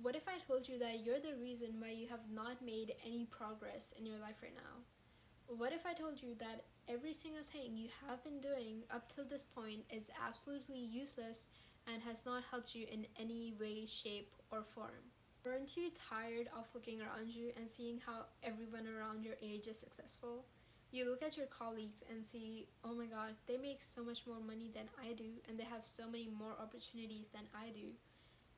What if I told you that you're the reason why you have not made any progress in your life right now? What if I told you that every single thing you have been doing up till this point is absolutely useless and has not helped you in any way, shape, or form? Aren't you tired of looking around you and seeing how everyone around your age is successful? You look at your colleagues and see, oh my god, they make so much more money than I do and they have so many more opportunities than I do.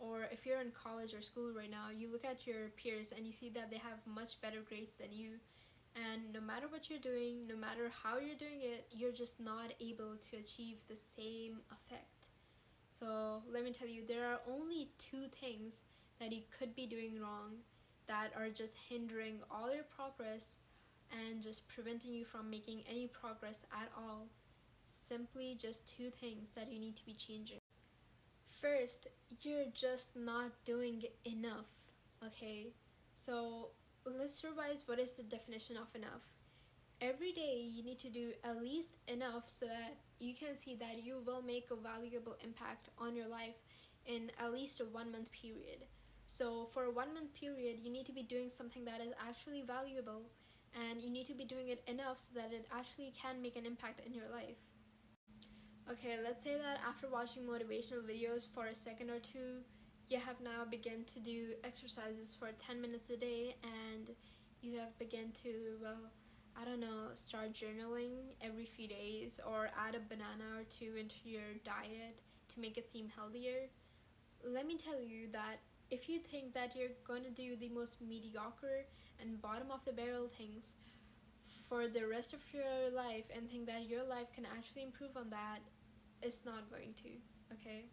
Or if you're in college or school right now, you look at your peers and you see that they have much better grades than you. And no matter what you're doing, no matter how you're doing it, you're just not able to achieve the same effect. So let me tell you, there are only two things that you could be doing wrong that are just hindering all your progress and just preventing you from making any progress at all. Simply just two things that you need to be changing. First, you're just not doing enough, okay? So let's revise what is the definition of enough. Every day you need to do at least enough so that you can see that you will make a valuable impact on your life in at least a 1 month period. So for a 1 month period, you need to be doing something that is actually valuable, and you need to be doing it enough so that it actually can make an impact in your life. Okay, let's say that after watching motivational videos for a second or two, you have now begun to do exercises for 10 minutes a day, and you have begun to, well, I don't know, start journaling every few days or add a banana or two into your diet to make it seem healthier. Let me tell you that if you think that you're going to do the most mediocre and bottom of the barrel things for the rest of your life and think that your life can actually improve on that, it's not going to, okay?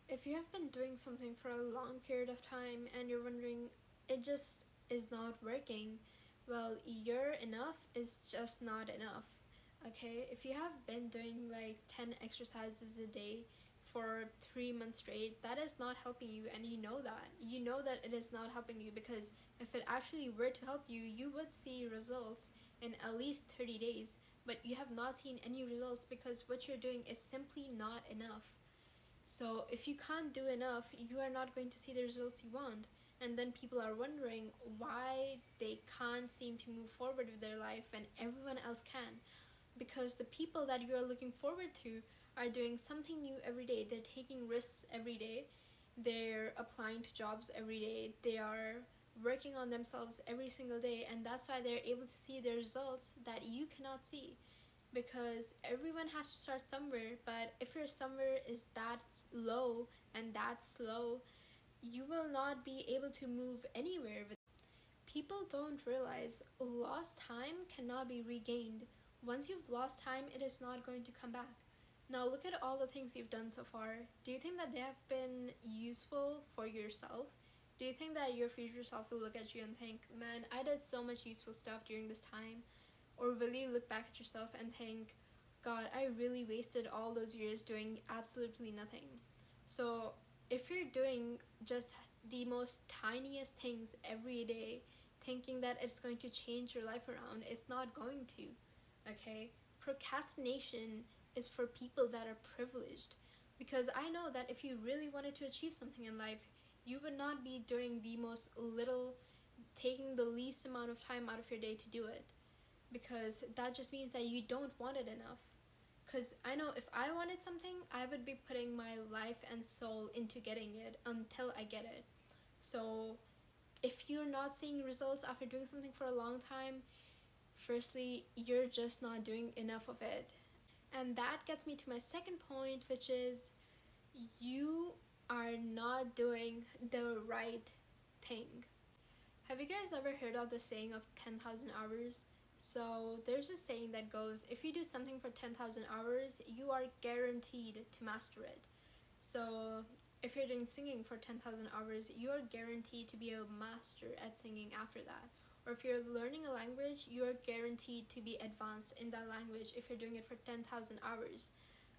If you have been doing something for a long period of time and you're wondering, it just is not working, well, your enough is just not enough, okay? If you have been doing like 10 exercises a day for 3 months straight, that is not helping you, and you know that. You know that it is not helping you because if it actually were to help you, you would see results in at least 30 days, but you have not seen any results because what you're doing is simply not enough. So if you can't do enough, you are not going to see the results you want. And then people are wondering why they can't seem to move forward with their life when everyone else can. Because the people that you are looking forward to are doing something new every day. They're taking risks every day. They're applying to jobs every day. They are working on themselves every single day, and that's why they're able to see the results that you cannot see, because everyone has to start somewhere, but if your somewhere is that low and that slow, you will not be able to move anywhere. People don't realize lost time cannot be regained. Once you've lost time, it is not going to come back. Now look at all the things you've done so far. Do you think that they have been useful for yourself? Do you think that your future self will look at you and think, man, I did so much useful stuff during this time? Or will you look back at yourself and think, God, I really wasted all those years doing absolutely nothing? So if you're doing just the most tiniest things every day, thinking that it's going to change your life around, it's not going to, okay? Procrastination is for people that are privileged, because I know that if you really wanted to achieve something in life, you would not be doing the most little, taking the least amount of time out of your day to do it, because that just means that you don't want it enough. Because I know if I wanted something, I would be putting my life and soul into getting it until I get it. So if you're not seeing results after doing something for a long time, firstly, you're just not doing enough of it. And that gets me to my second point, which is you are not doing the right thing. Have you guys ever heard of the saying of 10,000 hours? So there's a saying that goes, if you do something for 10,000 hours, you are guaranteed to master it. So if you're doing singing for 10,000 hours, you are guaranteed to be a master at singing after that. Or if you're learning a language, you are guaranteed to be advanced in that language if you're doing it for 10,000 hours.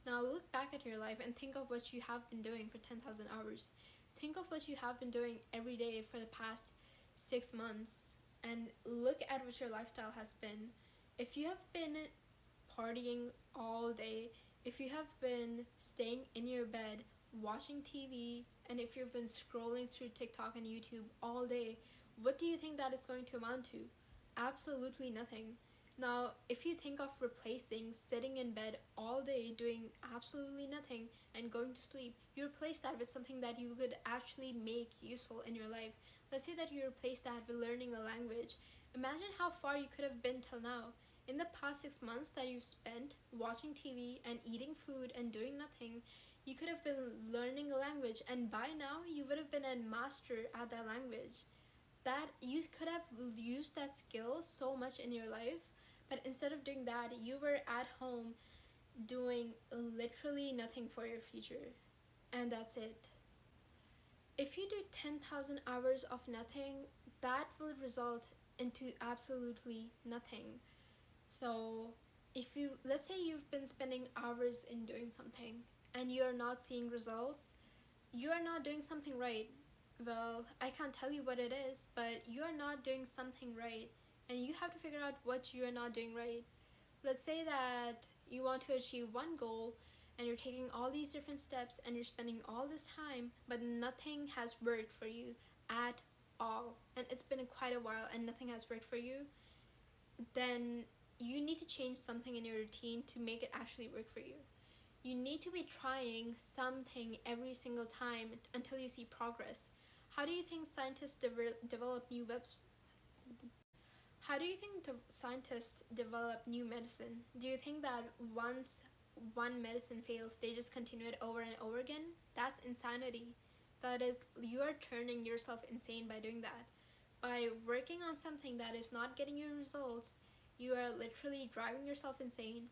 Now look back at your life and think of what you have been doing for 10,000 hours. Think of what you have been doing every day for the past 6 months, and look at what your lifestyle has been. If you have been partying all day, if you have been staying in your bed watching TV and if you've been scrolling through TikTok and YouTube all day, what do you think that is going to amount to? Absolutely nothing. Now, if you think of replacing sitting in bed all day doing absolutely nothing and going to sleep, you replace that with something that you could actually make useful in your life. Let's say that you replace that with learning a language. Imagine how far you could have been till now. In the past 6 months that you've spent watching TV and eating food and doing nothing, you could have been learning a language, and by now you would have been a master at that language. That you could have used that skill so much in your life, but instead of doing that, you were at home doing literally nothing for your future. And that's it. If you do 10,000 hours of nothing, that will result into absolutely nothing. So, if you, let's say you've been spending hours in doing something and you're not seeing results, you are not doing something right. Well, I can't tell you what it is, but you are not doing something right, and you have to figure out what you are not doing right. Let's say that you want to achieve one goal and you're taking all these different steps and you're spending all this time, but nothing has worked for you at all, and it's been quite a while and nothing has worked for you. Then you need to change something in your routine to make it actually work for you. You need to be trying something every single time until you see progress. How do you think scientists develop new webs? How do you think the scientists develop new medicine? Do you think that once one medicine fails, they just continue it over and over again? That's insanity. That is, you are turning yourself insane by doing that. By working on something that is not getting you results, you are literally driving yourself insane.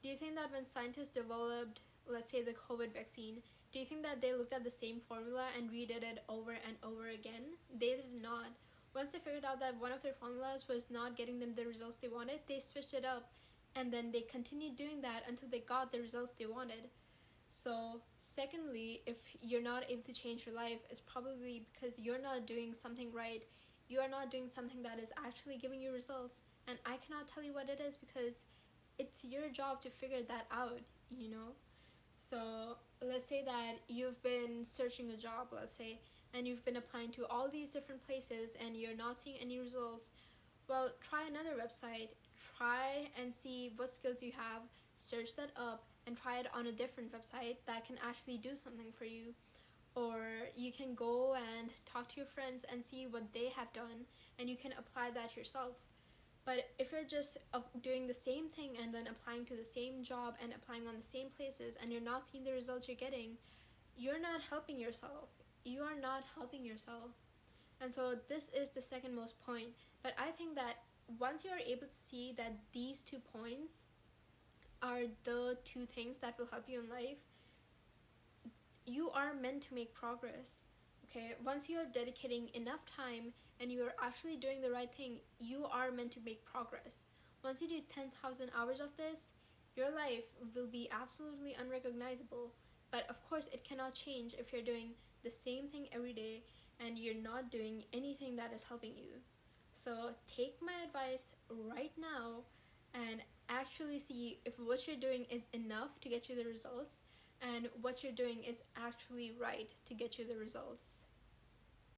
Do you think that when scientists developed, let's say, the COVID vaccine, do you think that they looked at the same formula and redid it over and over again? They did not. Once they figured out that one of their formulas was not getting them the results they wanted, they switched it up, and then they continued doing that until they got the results they wanted. So, secondly, if you're not able to change your life, it's probably because you're not doing something right. You are not doing something that is actually giving you results. And I cannot tell you what it is because it's your job to figure that out, you know? So, let's say that you've been searching a job, let's say, and you've been applying to all these different places and you're not seeing any results. Well, try another website. Try and see what skills you have, search that up, and try it on a different website that can actually do something for you. Or you can go and talk to your friends and see what they have done, and you can apply that yourself. But if you're just doing the same thing and then applying to the same job and applying on the same places and you're not seeing the results you're getting, you're not helping yourself. You are not helping yourself. And so this is the second most point. But I think that once you are able to see that these 2 points are the two things that will help you in life, you are meant to make progress. Okay, once you are dedicating enough time and you are actually doing the right thing, you are meant to make progress. Once you do 10,000 hours of this, your life will be absolutely unrecognizable. But of course, it cannot change if you're doing the same thing every day and you're not doing anything that is helping you. So take my advice right now and actually see if what you're doing is enough to get you the results and what you're doing is actually right to get you the results.